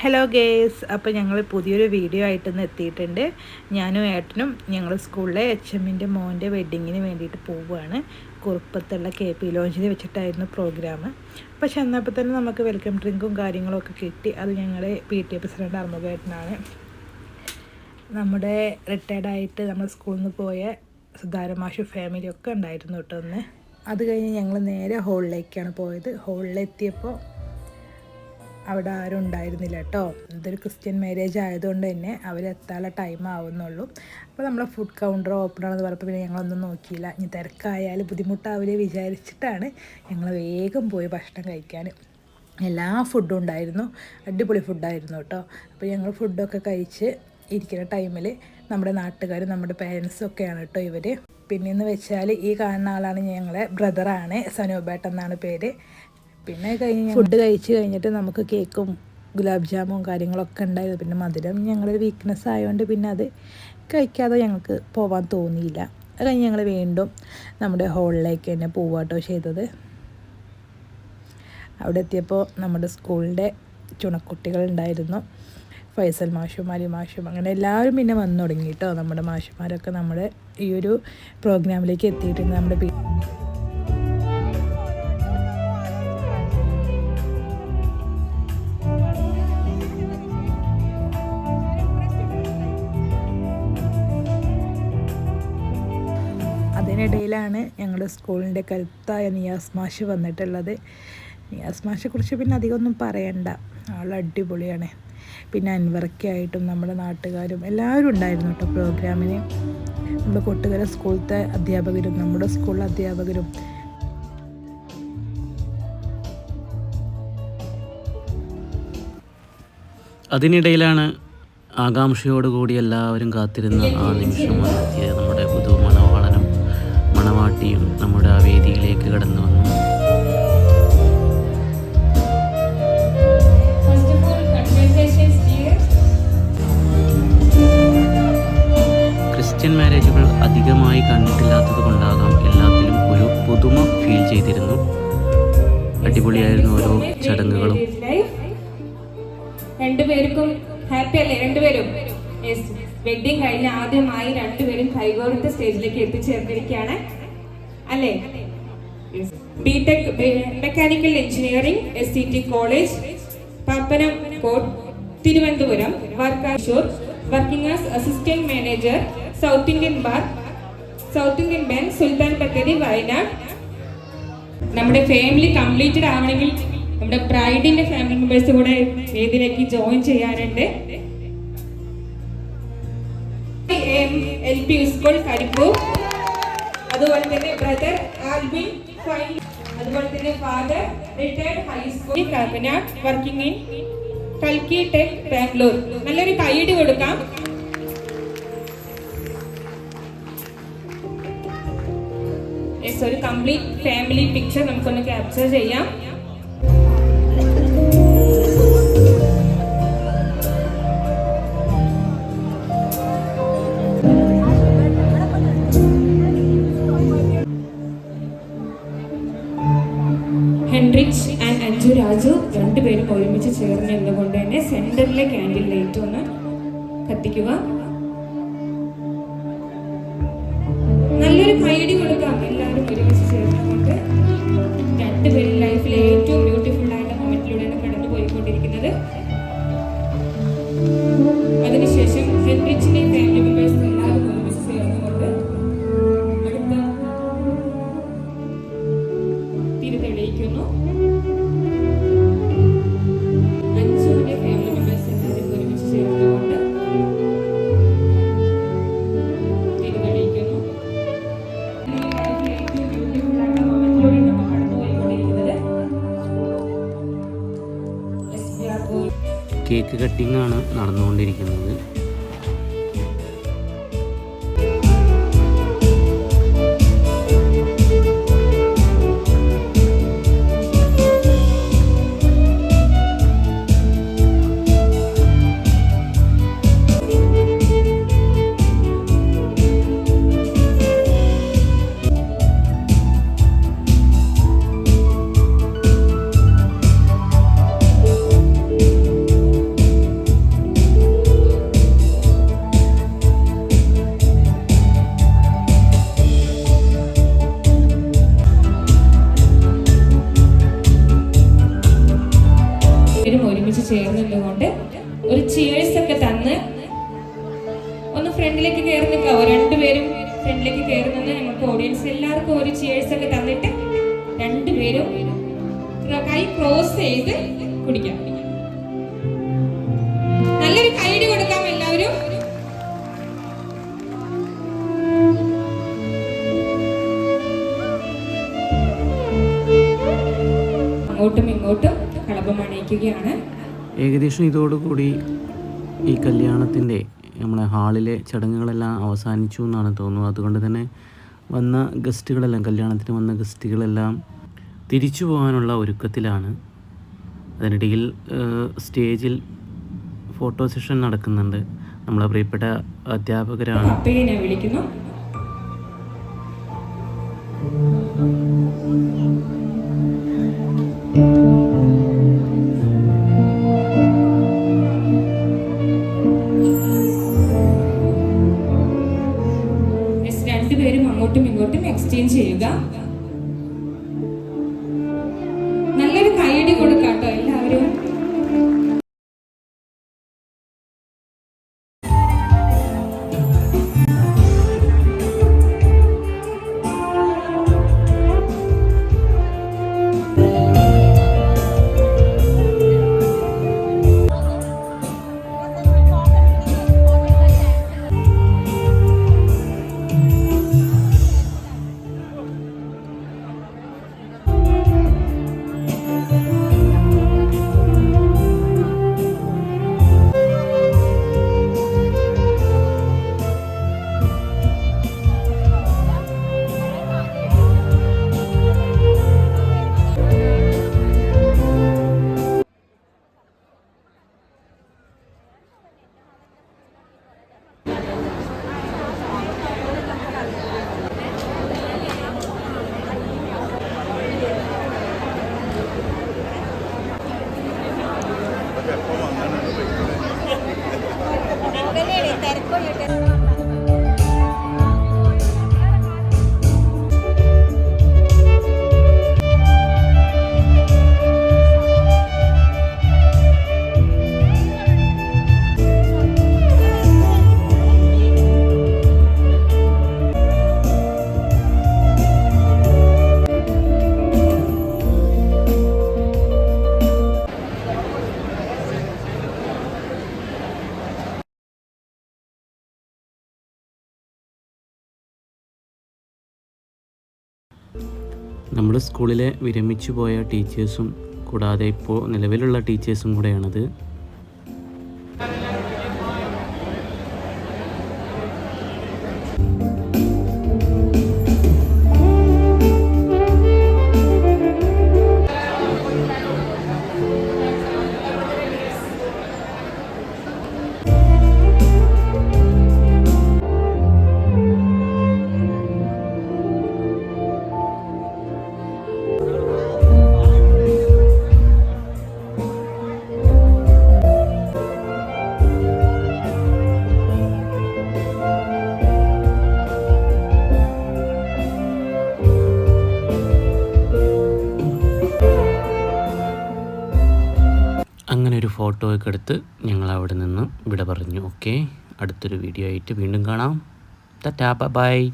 Hello guys, അപ്പോൾ ഞങ്ങൾ പുതിയൊരു വീഡിയോ ആയിട്ടൊന്ന് എത്തിയിട്ടുണ്ട്. ഞാനും ഏട്ടനും ഞങ്ങൾ സ്കൂളിലെ HMൻ്റെ മോൻ്റെ വെഡ്ഡിങ്ങിന് വേണ്ടിയിട്ട് പോവുകയാണ്. കുറുപ്പത്തുള്ള KP ലോഞ്ചിൽ വെച്ചിട്ടായിരുന്നു പ്രോഗ്രാം. അപ്പോൾ ചെന്നപ്പോൾ തന്നെ നമുക്ക് വെൽക്കം ഡ്രിങ്കും കാര്യങ്ങളൊക്കെ കിട്ടി. അത് ഞങ്ങളുടെ PTA പ്രസിഡൻ്റ് അർമുഖേട്ടനാണ്. നമ്മുടെ റിട്ടയർഡായിട്ട് നമ്മൾ സ്കൂളിൽ നിന്ന് പോയ സുധാരമാഷു ഫാമിലിയൊക്കെ ഉണ്ടായിരുന്നു കേട്ടോ ഒന്ന്. അത് കഴിഞ്ഞ് ഞങ്ങൾ നേരെ ഹോളിലേക്കാണ് പോയത്. ഹോളിലെത്തിയപ്പോൾ അവിടെ ആരും ഉണ്ടായിരുന്നില്ല കേട്ടോ. ഇതൊരു ക്രിസ്ത്യൻ മാരേജ് ആയതുകൊണ്ട് തന്നെ അവരെത്താനുള്ള ടൈം ആവുന്നുള്ളൂ. അപ്പോൾ നമ്മളെ ഫുഡ് കൗണ്ടർ ഓപ്പൺ ആണെന്ന് പറഞ്ഞപ്പോൾ പിന്നെ ഞങ്ങളൊന്നും നോക്കിയില്ല. ഇനി തിരക്കായാലും ബുദ്ധിമുട്ടാവില്ലേ വിചാരിച്ചിട്ടാണ് ഞങ്ങൾ വേഗം പോയി ഭക്ഷണം കഴിക്കാൻ. എല്ലാ ഫുഡും ഉണ്ടായിരുന്നു, അടിപൊളി ഫുഡായിരുന്നു കേട്ടോ. അപ്പോൾ ഞങ്ങൾ ഫുഡൊക്കെ കഴിച്ച് ഇരിക്കുന്ന ടൈമിൽ നമ്മുടെ നാട്ടുകാരും നമ്മുടെ പേരൻസും ഒക്കെയാണ് കേട്ടോ ഇവർ. പിന്നെയെന്ന് വെച്ചാൽ ഈ കാണുന്ന ആളാണ് ഞങ്ങളെ ബ്രദറാണ്, സനോബേട്ടൻ എന്നാണ് പേര്. പിന്നെ ഫുഡ് കഴിച്ച് കഴിഞ്ഞിട്ട് നമുക്ക് കേക്കും ഗുലാബ് ജാമും കാര്യങ്ങളൊക്കെ ഉണ്ടായിരുന്നു. പിന്നെ മധുരം ഞങ്ങളൊരു വീക്ക്നെസ് ആയതുകൊണ്ട് പിന്നെ അത് കഴിക്കാതെ ഞങ്ങൾക്ക് പോകാൻ തോന്നിയില്ല. അത് കഴിഞ്ഞ് ഞങ്ങൾ വീണ്ടും നമ്മുടെ ഹോളിലേക്ക് തന്നെ പോവാട്ടോ ചെയ്തത്. അവിടെ എത്തിയപ്പോൾ നമ്മുടെ സ്കൂളിൻ്റെ ചുണക്കുട്ടികളുണ്ടായിരുന്നു. ഫൈസൽ മാഷും അലി മാഷും അങ്ങനെ എല്ലാവരും പിന്നെ വന്നു തുടങ്ങി കേട്ടോ. നമ്മുടെ മാഷുമാരൊക്കെ നമ്മുടെ ഈ ഒരു പ്രോഗ്രാമിലേക്ക് എത്തിയിട്ടുണ്ട്. നമ്മുടെ അതിനിടയിലാണ് ഞങ്ങളുടെ സ്കൂളിൻ്റെ കരുത്തായ നിയാസ് മാഷ് വന്നിട്ടുള്ളത്. നിയാസ് മാഷെ കുറിച്ച് പിന്നെ അധികമൊന്നും പറയണ്ട, ആൾ അടിപൊളിയാണ്. പിന്നെ അൻവർക്കായിട്ടും നമ്മുടെ നാട്ടുകാരും എല്ലാവരും ഉണ്ടായിരുന്നു കേട്ടോ പ്രോഗ്രാമിന്. നമ്മുടെ കൊട്ടുകര സ്കൂളത്തെ അധ്യാപകരും നമ്മുടെ സ്കൂളിലെ അധ്യാപകരും അതിനിടയിലാണ് ആകാംക്ഷയോടുകൂടി എല്ലാവരും കാത്തിരുന്ന ആ നിമിഷം വന്നെത്തിയത്. നമ്മുടെ പുതു മണവാളനും മണവാട്ടിയും നമ്മുടെ ആ വേദിയിലേക്ക് കടന്നു വന്നു. ക്രിസ്ത്യൻ മാരേജുകൾ അധികമായി കണ്ടിട്ടില്ലാത്തത് കൊണ്ടാകാം എല്ലാത്തിലും ഒരു പുതുമ ഫീൽ ചെയ്തിരുന്നു. അടിപൊളിയായിരുന്നു ഓരോ ചടങ്ങുകളും. രണ്ടുപേർക്കും ഹാപ്പി അല്ലേ? രണ്ടുപേരും വെഡിങ് കഴിഞ്ഞ് ആദ്യമായി രണ്ടുപേരും കൈകോർത്ത് സ്റ്റേജിലേക്ക് എത്തിച്ചേർന്നിരിക്കുകയാണ് അല്ലേ? B Tech mechanical engineering SCT college Pappanamcode Thiruvananthapuram. Working as assistant manager South Indian Bank Sultan Bathery Wayanad. നമ്മുടെ ഫാമിലി കംപ്ലീറ്റഡ് ആവണമെങ്കിൽ നമ്മുടെ ബ്രൈഡിന്റെ ഫാമിലി മെമ്പേഴ്സ് കൂടെ വേദിയിലേക്ക് ജോയിൻ ചെയ്യാനുണ്ട്. LP സ്കൂൾ കരിപ്പൂർ, അതുപോലെ തന്നെ ബ്രദർ ആൽബിൻ, അതുപോലെ തന്നെ father retired high school Kakkanad, working in കൽക്കി ടെക് ബാംഗ്ലൂർ. നല്ലൊരു കൈയ്യടി കൊടുക്കാം. ഒരു കംപ്ലീറ്റ് ഫാമിലി പിക്ചർ നമുക്കൊന്ന് ക്യാപ്ചർ ചെയ്യാം. ഹെൻറിച്ച് ആൻഡ് അഞ്ജു രാജു രണ്ടുപേരും ഒരുമിച്ച് ചേർന്ന് നിന്നുകൊണ്ട് തന്നെ സെന്ററിലെ ക്യാൻഡിൽ ലൈറ്റ് ഒന്ന് കത്തിക്കുക. നല്ലൊരു കൈയടി കൊടുക്കാം എല്ലാവരും ഒരുമിച്ച് ചേർന്നുകൊണ്ട്. രണ്ടുപേരും ലൈഫിലെ ഏറ്റവും ബ്യൂട്ടിഫുൾ ആയിട്ട് മൊമെന്റിലൂടെയാണ് കടന്നു പോയിക്കൊണ്ടിരിക്കുന്നത്. അതിനുശേഷം ഹെൻറിച്ചിന്റെ ഫാമിലി മെമ്പേഴ്സ് എല്ലാവരും ഒരുമിച്ച് ചേർന്നുകൊണ്ട് അടുത്ത തിരി തെളിയിക്കുന്നു. അഞ്ജുവിന്റെ ഫാമിലി മെമ്പേഴ്സ് എല്ലാവരും ഒരുമിച്ച് ചേർന്നുകൊണ്ട് തിരി തെളിയിക്കുന്നു. കേക്ക് കട്ടിംഗ് ആണ് നടന്നുകൊണ്ടിരിക്കുന്നത്. രണ്ടുപേരും ഒരുമിച്ച് ചേർന്നതുകൊണ്ട് ഒരു ചിയേഴ്സ് ഒക്കെ തന്ന് ഒന്ന് ഫ്രണ്ടിലേക്ക് കയറി നിൽക്കാവോ? രണ്ടുപേരും ഫ്രണ്ടിലേക്ക് കയറി നിന്ന് ഞങ്ങൾക്ക് ഓഡിയൻസ് എല്ലാവർക്കും ഒരു ചിയേഴ്സ് ഒക്കെ തന്നിട്ട് രണ്ടുപേരും കൈ ക്രോസ് ചെയ്ത് കുടിക്കാം. നല്ലൊരു കൈയ്യടി കൊടുക്കാം എല്ലാവരും. അങ്ങോട്ടും ഇങ്ങോട്ടും കളഭം അണിയിക്കുകയാണ്. ഏകദേശം ഇതോടുകൂടി ഈ കല്യാണത്തിൻ്റെ നമ്മളെ ഹാളിലെ ചടങ്ങുകളെല്ലാം അവസാനിച്ചു എന്നാണ് തോന്നുന്നത്. അതുകൊണ്ട് തന്നെ വന്ന ഗസ്റ്റുകളെല്ലാം, കല്യാണത്തിന് വന്ന ഗസ്റ്റുകളെല്ലാം തിരിച്ചു പോകാനുള്ള ഒരുക്കത്തിലാണ്. അതിനിടയിൽ സ്റ്റേജിൽ ഫോട്ടോ സെഷൻ നടക്കുന്നുണ്ട്. നമ്മളെ പ്രിയപ്പെട്ട അധ്യാപകരാണ്. പപ്പയെ വിളിക്കുന്നു. രണ്ടുപേരും അങ്ങോട്ടും ഇങ്ങോട്ടും എക്സ്ചേഞ്ച് ചെയ്യുക. നല്ലൊരു കൈയടി കൊടുക്കാട്ടോ എല്ലാവരും. നമ്മുടെ സ്കൂളിലെ വിരമിച്ചു പോയ ടീച്ചേഴ്സും കൂടാതെ ഇപ്പോൾ നിലവിലുള്ള ടീച്ചേഴ്സും കൂടെയാണത്. അങ്ങനെ ഒരു ഫോട്ടോ ഒക്കെ എടുത്ത് ഞങ്ങൾ അവിടെ നിന്ന് വിട പറഞ്ഞു. ഓക്കെ, അടുത്തൊരു വീഡിയോ ആയിട്ട് വീണ്ടും കാണാം. ടാറ്റാ, ബൈ.